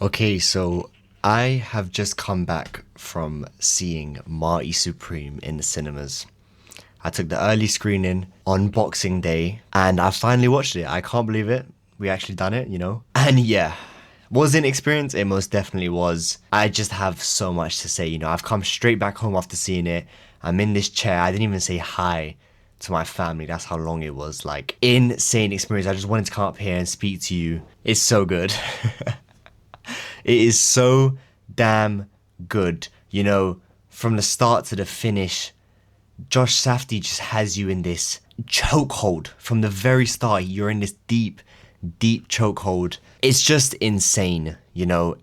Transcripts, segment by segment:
Okay, so I have just come back from seeing Marty Supreme in the cinemas. I took the early screening on Boxing Day and I finally watched it. I can't believe it. We actually done it. And yeah, was it an experience? It most definitely was. I just have so much to say. I've come straight back home after seeing it. I'm in this chair. I didn't even say hi to my family. That's how long it was. Like, insane experience. I just wanted to come up here and speak to you. It's so good. It is so damn good. From the start to the finish, Josh Safdie just has you in this chokehold. From the very start, you're in this deep, deep chokehold. It's just insane.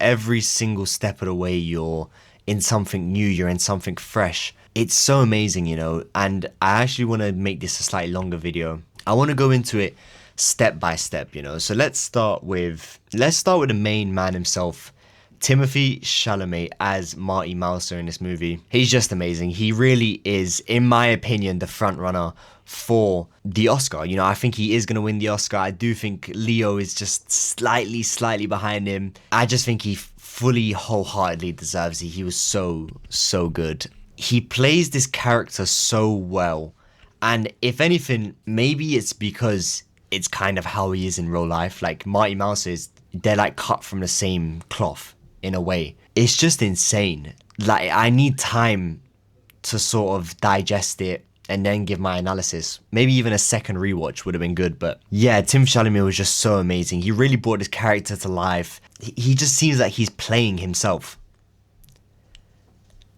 Every single step of the way, you're in something new, you're in something fresh. It's so amazing. And I actually want to make this a slightly longer video. I want to go into it step by step. So let's start with the main man himself, Timothy Chalamet as Marty Mouser in this movie. He's just amazing. He really is, in my opinion, the front runner for the Oscar. I think he is going to win the Oscar. I do think Leo is just slightly behind him. I just think he fully, wholeheartedly deserves it. He was so good. He plays this character so well. And if anything, maybe it's because it's kind of how he is in real life. Like, Marty Mouse they're like cut from the same cloth in a way. It's just insane. Like, I need time to sort of digest it and then give my analysis. Maybe even a second rewatch would have been good. But yeah, Tim Chalamet was just so amazing. He really brought his character to life. He just seems like he's playing himself.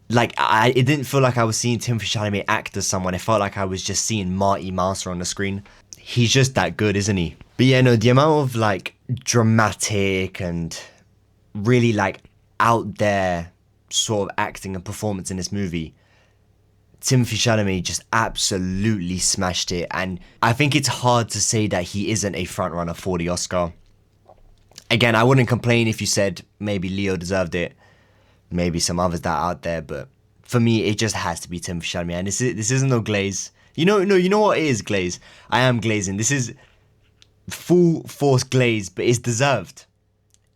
Like, it didn't feel like I was seeing Timothy Chalamet act as someone. It felt like I was just seeing Marty Mouser on the screen. He's just that good, isn't he? But yeah, no, the amount of like dramatic and really like out there sort of acting and performance in this movie, Timothy Chalamet just absolutely smashed it. And I think it's hard to say that he isn't a frontrunner for the Oscar. Again, I wouldn't complain if you said maybe Leo deserved it, maybe some others that are out there, but for me, it just has to be Timothy Chalamet. And this isn't no glaze. No, you know what it is, glaze? I am glazing. This is full force glaze, but it's deserved.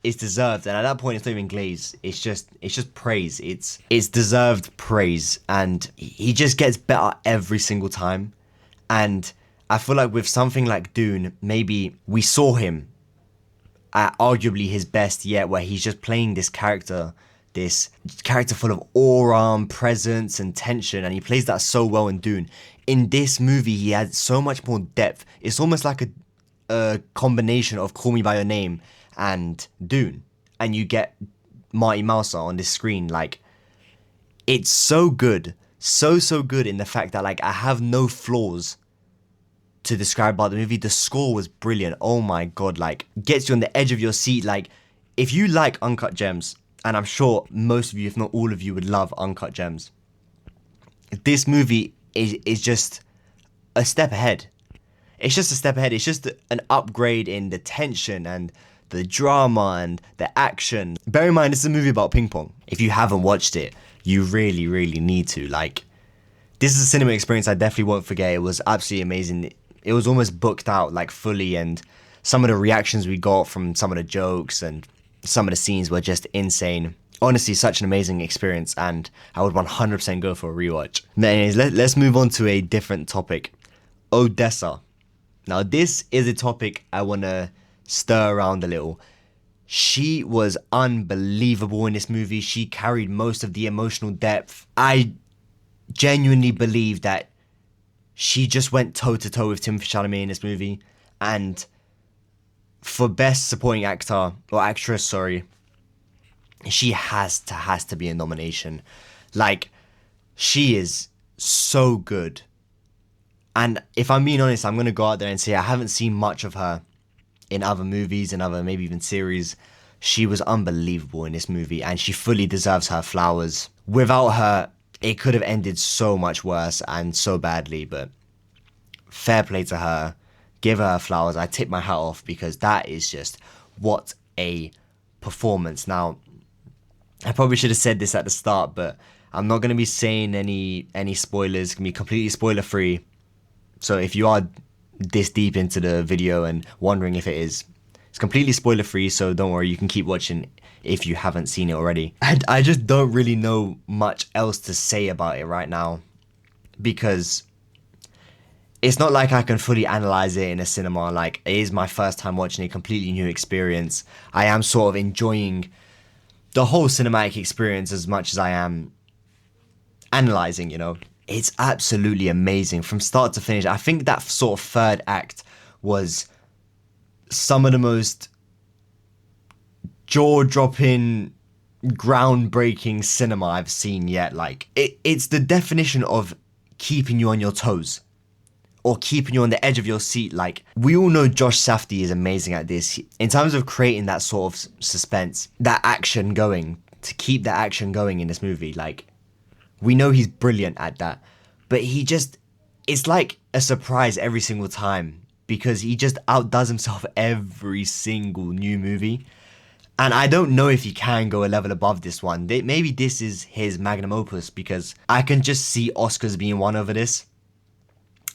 It's deserved, and at that point, it's not even glaze. It's just praise. It's deserved praise, and he just gets better every single time. And I feel like with something like Dune, maybe we saw him at arguably his best yet, where he's just playing this character full of aura, presence, and tension, and he plays that so well in Dune. In this movie, he had so much more depth. It's almost like a combination of Call Me By Your Name and Dune, and you get Marty Mouser on this screen. Like, it's so good, so good in the fact that like I have no flaws to describe about the movie. The score was brilliant. Oh my god, like gets you on the edge of your seat. Like, if you like Uncut Gems, and I'm sure most of you, if not all of you, would love Uncut Gems, this movie is just a step ahead. It's just a step ahead. It's just an upgrade in the tension and the drama and the action. Bear in mind, this is a movie about ping pong. If you haven't watched it, you really, really need to. Like, this is a cinema experience I definitely won't forget. It was absolutely amazing. It was almost booked out, like, fully, and some of the reactions we got from some of the jokes and some of the scenes were just insane. Honestly, such an amazing experience, and I would 100% go for a rewatch. But anyways, let's move on to a different topic. Odessa. Now, this is a topic I want to stir around a little. She was unbelievable in this movie. She carried most of the emotional depth. I genuinely believe that she just went toe-to-toe with Timothée Chalamet in this movie. And for best supporting actor, or actress, sorry, she has to be a nomination. Like, she is so good. And if I'm being honest, I'm going to go out there and say I haven't seen much of her in other movies and other maybe even series. She was unbelievable in this movie, and she fully deserves her flowers. Without her, it could have ended so much worse and so badly, but fair play to her. Give her flowers. I tip my hat off, because that is just what a performance. Now, I probably should have said this at the start, but I'm not going to be saying any spoilers. It's going to be completely spoiler free. So if you are this deep into the video and wondering if it is, It's completely spoiler free, so don't worry, you can keep watching if you haven't seen it already. And I just don't really know much else to say about it right now, because it's not like I can fully analyze it in a cinema. Like, it is my first time watching a completely new experience. I am sort of enjoying the whole cinematic experience as much as I am analyzing, you know. It's absolutely amazing from start to finish. I think that sort of third act was some of the most jaw-dropping, groundbreaking cinema I've seen yet. Like, it's the definition of keeping you on your toes, or keeping you on the edge of your seat. Like, we all know Josh Safdie is amazing at this. In terms of creating that sort of suspense, that action going, to keep that action going in this movie, like, we know he's brilliant at that. But he just, it's like a surprise every single time, because he just outdoes himself every single new movie. And I don't know if he can go a level above this one. Maybe this is his magnum opus, because I can just see Oscars being won over this.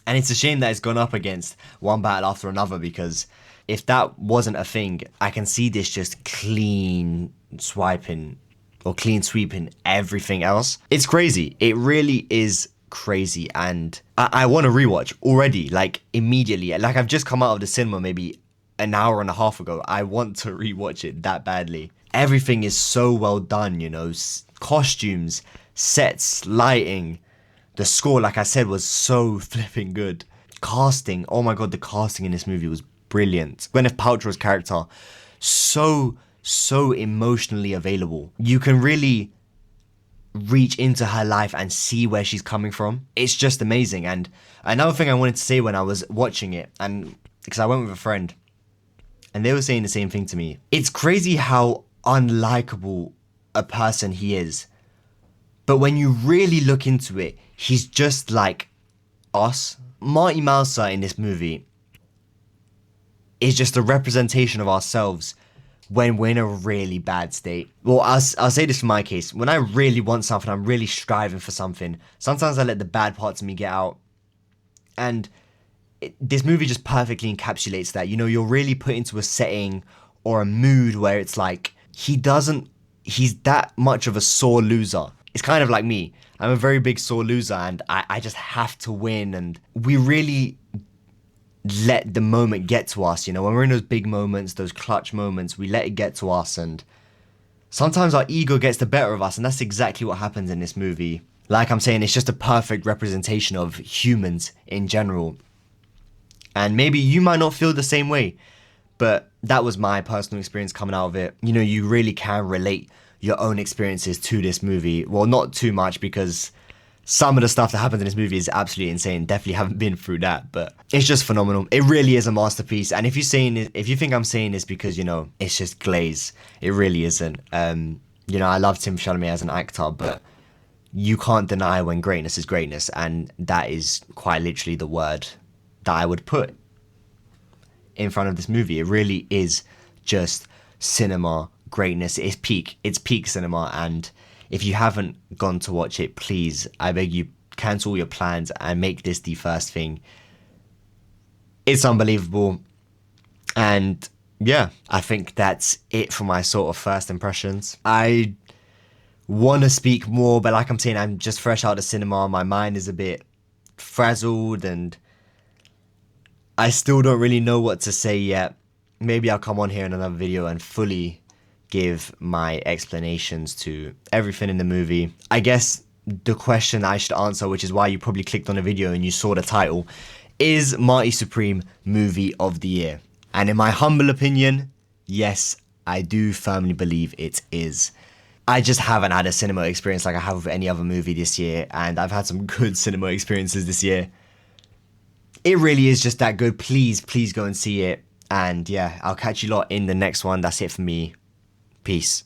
And it's a shame that it's gone up against one battle after another, because if that wasn't a thing, I can see this just clean sweeping everything else. It's crazy. It really is crazy. And I want to rewatch already, like immediately. Like, I've just come out of the cinema maybe an hour and a half ago. I want to rewatch it that badly. Everything is so well done, you know, costumes, sets, lighting. The score, like I said, was so flipping good. Casting, oh my god, the casting in this movie was brilliant. Gwyneth Paltrow's character, so emotionally available. You can really reach into her life and see where she's coming from. It's just amazing. And another thing I wanted to say when I was watching it, and because I went with a friend, and they were saying the same thing to me. It's crazy how unlikable a person he is. But when you really look into it, he's just like us. Marty Mouser in this movie is just a representation of ourselves when we're in a really bad state. Well, I'll say this for my case. When I really want something, I'm really striving for something, sometimes I let the bad parts of me get out. And this movie just perfectly encapsulates that. You know, you're really put into a setting or a mood where it's like, he's that much of a sore loser. It's kind of like me. I'm a very big sore loser, and I just have to win. And we really let the moment get to us. You know, when we're in those big moments, those clutch moments, we let it get to us. And sometimes our ego gets the better of us. And that's exactly what happens in this movie. Like I'm saying, it's just a perfect representation of humans in general. And maybe you might not feel the same way, but that was my personal experience coming out of it. You know, you really can relate your own experiences to this movie. Well, not too much, because some of the stuff that happens in this movie is absolutely insane. Definitely haven't been through that, but it's just phenomenal. It really is a masterpiece. And if you think I'm saying this because, you know, it's just glaze, it really isn't. You know, I love Timothée Chalamet as an actor, but you can't deny when greatness is greatness, and that is quite literally the word that I would put in front of this movie. It really is just cinema greatness. It's peak cinema. And if you haven't gone to watch it, please, I beg you, cancel your plans and make this the first thing. It's unbelievable. And yeah, I think that's it for my sort of first impressions. I want to speak more, but like I'm saying, I'm just fresh out of cinema. My mind is a bit frazzled, and I still don't really know what to say yet. Maybe I'll come on here in another video and fully give my explanations to everything in the movie. I guess the question I should answer, which is why you probably clicked on the video and you saw the title, is Marty Supreme Movie of the Year? And in my humble opinion, yes, I do firmly believe it is. I just haven't had a cinema experience like I have with any other movie this year, and I've had some good cinema experiences this year. It really is just that good. Please go and see it. And yeah, I'll catch you lot in the next one. That's it for me. Peace.